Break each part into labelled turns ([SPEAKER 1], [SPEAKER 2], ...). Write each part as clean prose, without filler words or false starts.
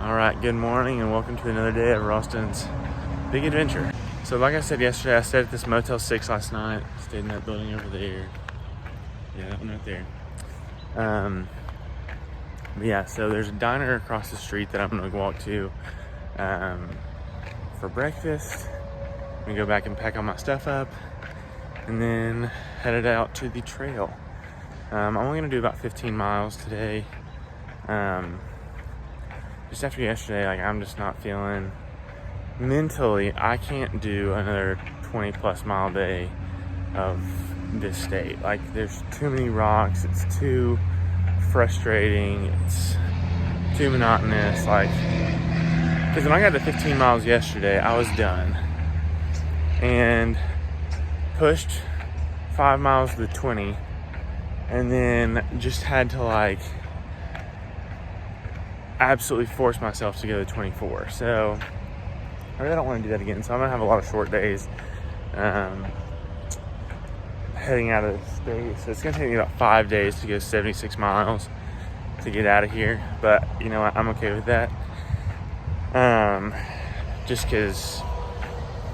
[SPEAKER 1] All right, good morning and welcome to another day of Ralston's Big Adventure. So like I said yesterday, I stayed at this Motel 6 last night. Stayed in that building over there. Yeah, that one right there. But yeah, so there's a diner across the street that I'm gonna walk to for breakfast. I'm gonna go back and pack all my stuff up and then headed out to the trail. I'm only gonna do about 15 miles today. Just after yesterday, like I'm just not feeling mentally, I can't do another 20 plus mile day of this state. Like there's too many rocks, it's too frustrating, it's too monotonous. Like, because when I got to 15 miles yesterday, I was done and pushed 5 miles to the 20 and then just had to like absolutely force myself to go to 24. So I really don't want to do that again. So I'm gonna have a lot of short days heading out of the state. So it's gonna take me about 5 days to go 76 miles to get out of here. But you know what? I'm okay with that. Just because,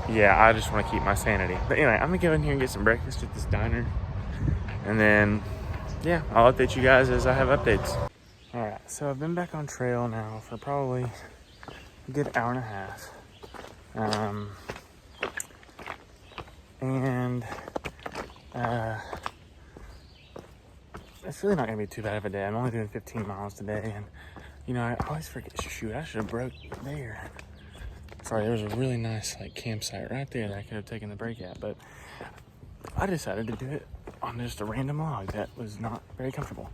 [SPEAKER 1] yeah, I just want to keep my sanity. But anyway, I'm gonna go in here and get some breakfast at this diner, and then yeah, I'll update you guys as I have updates. All right, so I've been back on trail now for probably a good hour and a half. It's really not gonna be too bad of a day. I'm only doing 15 miles today, and you know, I always forget, shoot, I should have broke there. Sorry, there was a really nice like campsite right there that I could have taken the break at, but I decided to do it on just a random log that was not very comfortable.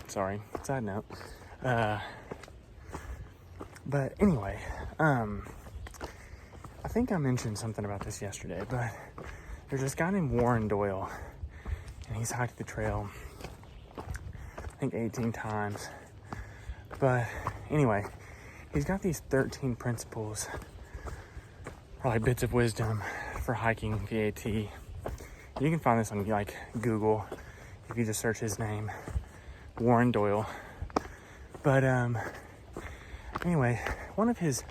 [SPEAKER 1] Sorry, side note. But anyway, I think I mentioned something about this yesterday, but there's this guy named Warren Doyle, and he's hiked the trail, I think 18 times. But anyway, he's got these 13 principles, or like bits of wisdom for hiking the AT. You can find this on like Google if you just search his name, Warren Doyle. But anyway, one of his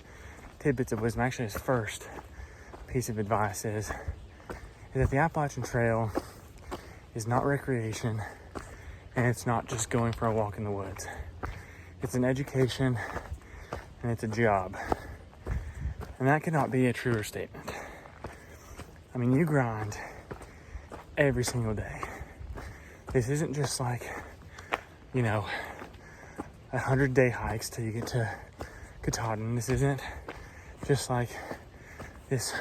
[SPEAKER 1] tidbits of wisdom, actually his first piece of advice is that the Appalachian Trail is not recreation, and it's not just going for a walk in the woods. It's an education and it's a job. And that could not be a truer statement. I mean, you grind every single day. This isn't just like, you know, 100-day hikes till you get to Katahdin. This isn't just like this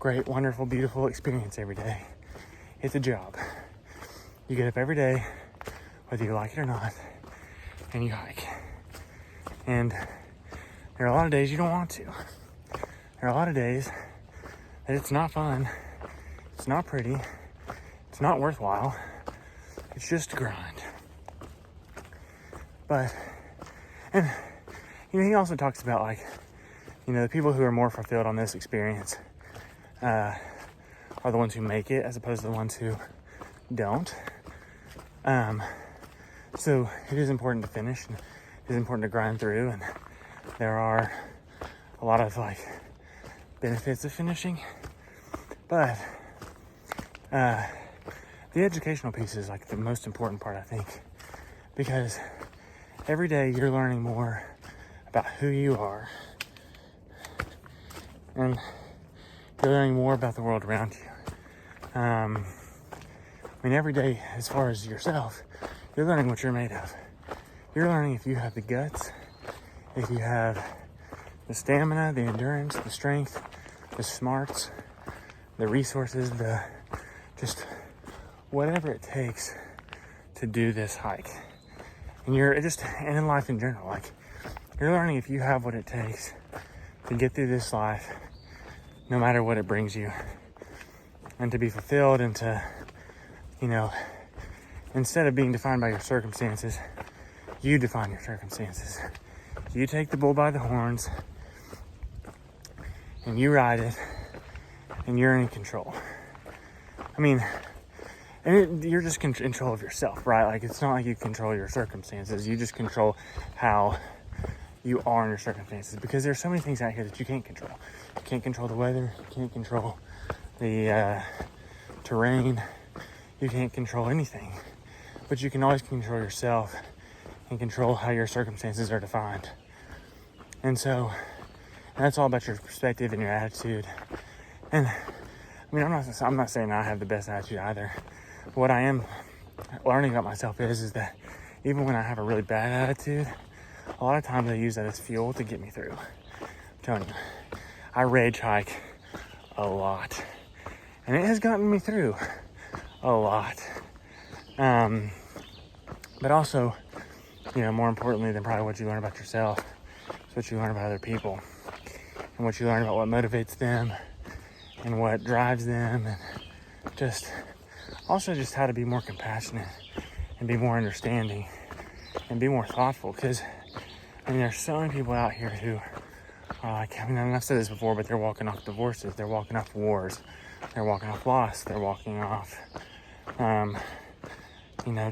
[SPEAKER 1] great, wonderful, beautiful experience every day. It's a job. You get up every day, whether you like it or not, and you hike. And there are a lot of days you don't want to. There are a lot of days that it's not fun, it's not pretty, it's not worthwhile, it's just a grind. But, and you know, he also talks about like, you know, the people who are more fulfilled on this experience are the ones who make it as opposed to the ones who don't. So it is important to finish, and it is important to grind through, and there are a lot of like benefits of finishing, but the educational piece is like the most important part, I think, because every day you're learning more about who you are, and you're learning more about the world around you. I mean, every day, as far as yourself, you're learning what you're made of. You're learning if you have the guts, if you have the stamina, the endurance, the strength, the smarts, the resources, the just whatever it takes to do this hike. And and in life in general, like you're learning if you have what it takes to get through this life, no matter what it brings you, and to be fulfilled, and to, you know, instead of being defined by your circumstances, you define your circumstances. You take the bull by the horns and you ride it, and you're in control. I mean, you're just in control of yourself, right? Like, it's not like you control your circumstances. You just control how you are under circumstances, because there's so many things out here that you can't control. You can't control the weather. You can't control the terrain. You can't control anything. But you can always control yourself and control how your circumstances are defined. And so that's all about your perspective and your attitude. And I mean, I'm not saying I have the best attitude either. But what I am learning about myself is that even when I have a really bad attitude, a lot of times I use that as fuel to get me through. I'm telling you, I rage hike a lot, and it has gotten me through a lot. But also, you know, more importantly than probably what you learn about yourself, it's what you learn about other people, and what you learn about what motivates them and what drives them, and just how to be more compassionate and be more understanding and be more thoughtful. Because I mean, there's so many people out here who are like, I mean, I've said this before, but they're walking off divorces, they're walking off wars, they're walking off loss, they're walking off, you know,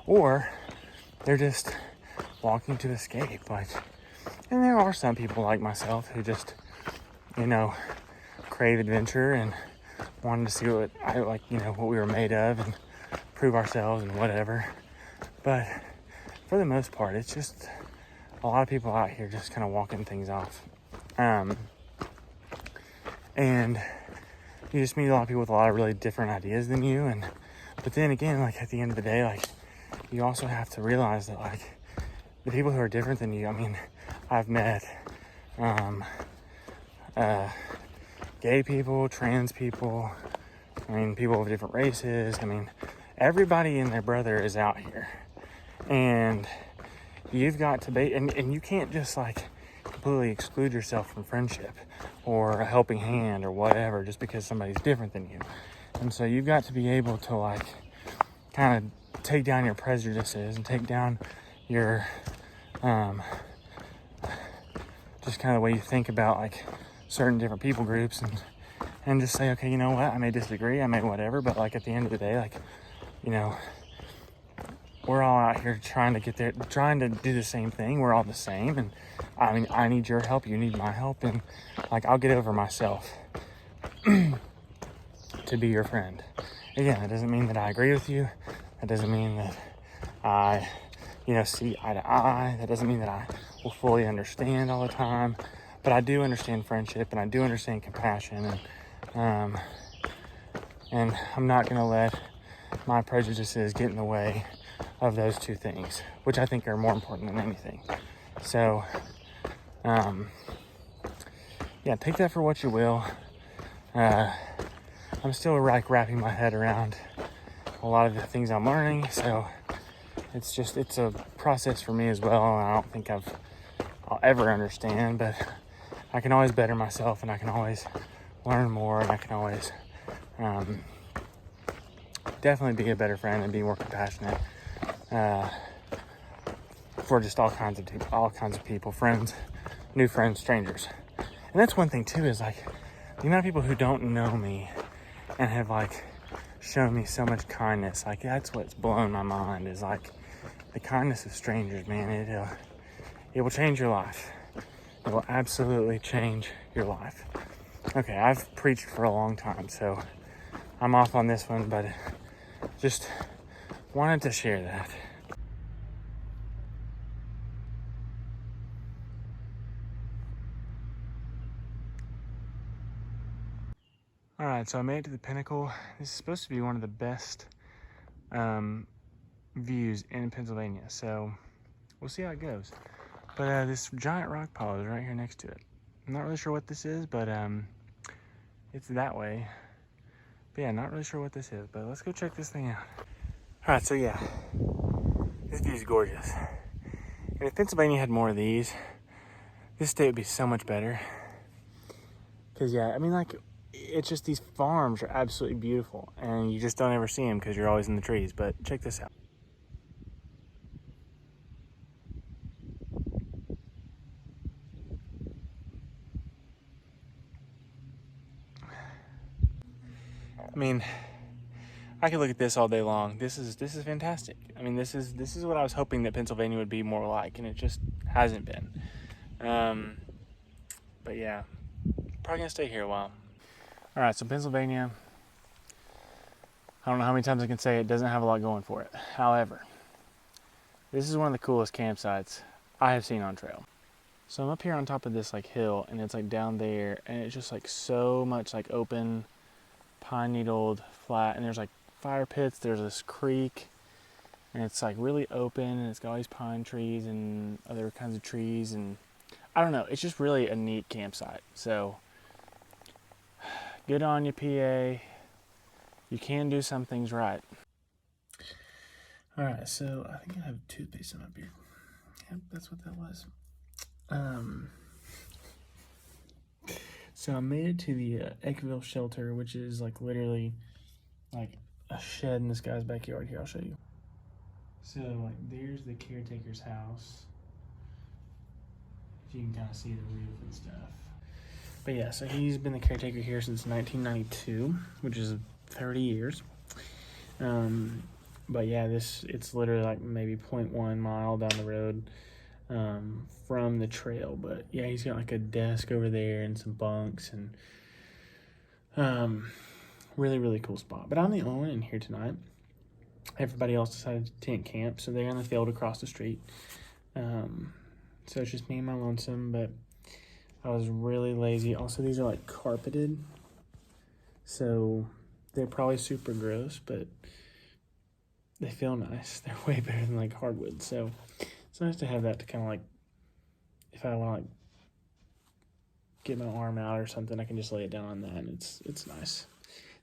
[SPEAKER 1] or they're just walking to escape. Like, and there are some people like myself who just, you know, crave adventure and wanted to see what we were made of and prove ourselves and whatever. But for the most part, it's just a lot of people out here just kind of walking things off. And you just meet a lot of people with a lot of really different ideas than you. But then again, like, at the end of the day, like, you also have to realize that, like, the people who are different than you, I mean, I've met gay people, trans people, I mean, people of different races. I mean, everybody and their brother is out here. And you've got to be, and you can't just, like, completely exclude yourself from friendship or a helping hand or whatever just because somebody's different than you. And so you've got to be able to, like, kind of take down your prejudices and take down your just kind of the way you think about, like, certain different people groups, and just say, okay, you know what, I may disagree, I may whatever, but, like, at the end of the day, like, you know, we're all out here trying to get there, trying to do the same thing. We're all the same. And I mean, I need your help, you need my help, and, like, I'll get over myself to be your friend. Again, that doesn't mean that I agree with you. That doesn't mean that I, you know, see eye to eye. That doesn't mean that I will fully understand all the time. But I do understand friendship, and I do understand compassion, and I'm not going to let my prejudices get in the way of those two things, which I think are more important than anything. So, yeah, take that for what you will. I'm still, like, wrapping my head around a lot of the things I'm learning, so it's a process for me as well, and I don't think I'll ever understand, but I can always better myself, and I can always learn more, and I can always definitely be a better friend and be more compassionate for just all kinds of people, friends, new friends, strangers. And that's one thing too, is, like, the amount of people who don't know me and have, like, shown me so much kindness. Like, that's what's blown my mind, is, like, the kindness of strangers, man. It will change your life. It will absolutely change your life. Okay, I've preached for a long time, so I'm off on this one, but just wanted to share that. All right, so I made it to the Pinnacle. This is supposed to be one of the best views in Pennsylvania, so we'll see how it goes. But this giant rock pile is right here next to it. I'm not really sure what this is, but it's that way. But yeah, not really sure what this is, but let's go check this thing out. All right, so yeah, this view is gorgeous. And if Pennsylvania had more of these, this state would be so much better. Because, yeah, I mean, like, it's just, these farms are absolutely beautiful, and you just don't ever see them because you're always in the trees. But check this out. I mean, I could look at this all day long. This is fantastic. I mean, this is what I was hoping that Pennsylvania would be more like, and it just hasn't been. But yeah, probably gonna stay here a while. All right, so Pennsylvania, I don't know how many times I can say it doesn't have a lot going for it. However, this is one of the coolest campsites I have seen on trail. So I'm up here on top of this like hill, and it's like down there, and it's just like so much like open, pine needled, flat, and there's like fire pits, there's this creek, and it's like really open, and it's got all these pine trees and other kinds of trees, and I don't know, it's just really a neat campsite. So good on you, PA. You can do some things right. All right, so I think I have toothpaste in my beard. Yep, that's what that was. So I made it to the echeville shelter, which is like literally like a shed in this guy's backyard. Here, I'll show you. So like there's the caretaker's house. If you can kind of see the roof and stuff. But yeah, so he's been the caretaker here since 1992, which is 30 years. But yeah, it's literally like maybe 0.1 mile down the road from the trail. But yeah, he's got like a desk over there and some bunks, and really, really cool spot. But I'm the only one in here tonight. Everybody else decided to tent camp, so they're in the field across the street. So it's just me and my lonesome, but I was really lazy. Also, these are like carpeted, so they're probably super gross, but they feel nice. They're way better than like hardwood. So it's nice to have that to kind of like, if I want to like get my arm out or something, I can just lay it down on that, and it's nice.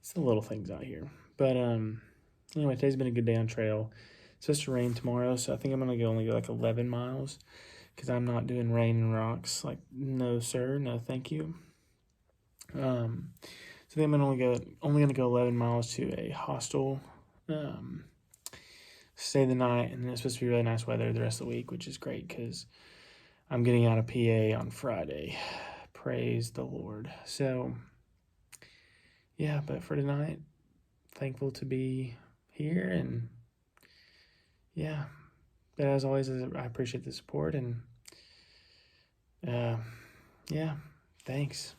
[SPEAKER 1] It's the little things out here. But anyway, today's been a good day on trail. It's supposed to rain tomorrow, so I think I'm gonna only go like 11 miles because I'm not doing rain and rocks. Like, no sir, no thank you. So then I'm only gonna go 11 miles to a hostel. Stay the night, and then it's supposed to be really nice weather the rest of the week, which is great because I'm getting out of PA on Friday. Praise the Lord. So yeah, but for tonight, thankful to be here, and yeah, but as always, I appreciate the support, and yeah, thanks.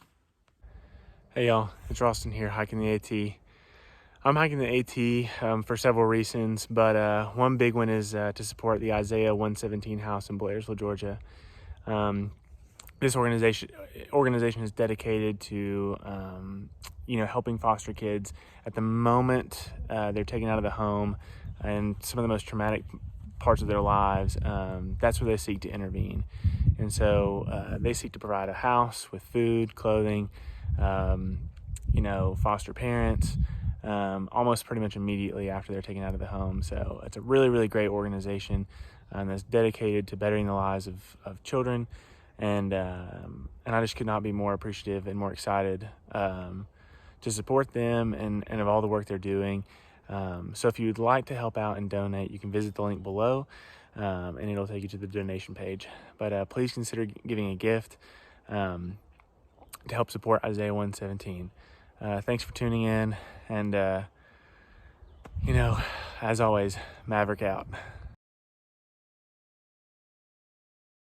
[SPEAKER 1] Hey y'all, it's Ralston here, hiking the AT. I'm hiking the AT for several reasons, but one big one is to support the Isaiah 117 house in Blairsville, Georgia. This organization is dedicated to helping foster kids at the moment they're taken out of the home and some of the most traumatic parts of their lives. That's where they seek to intervene, and so they seek to provide a house with food, clothing, foster parents, almost pretty much immediately after they're taken out of the home. So it's a really, really great organization that's dedicated to bettering the lives of children. And I just could not be more appreciative and more excited to support them and of all the work they're doing. So if you'd like to help out and donate, you can visit the link below, and it'll take you to the donation page. But please consider giving a gift to help support Isaiah 117. Thanks for tuning in, and as always, Maverick out.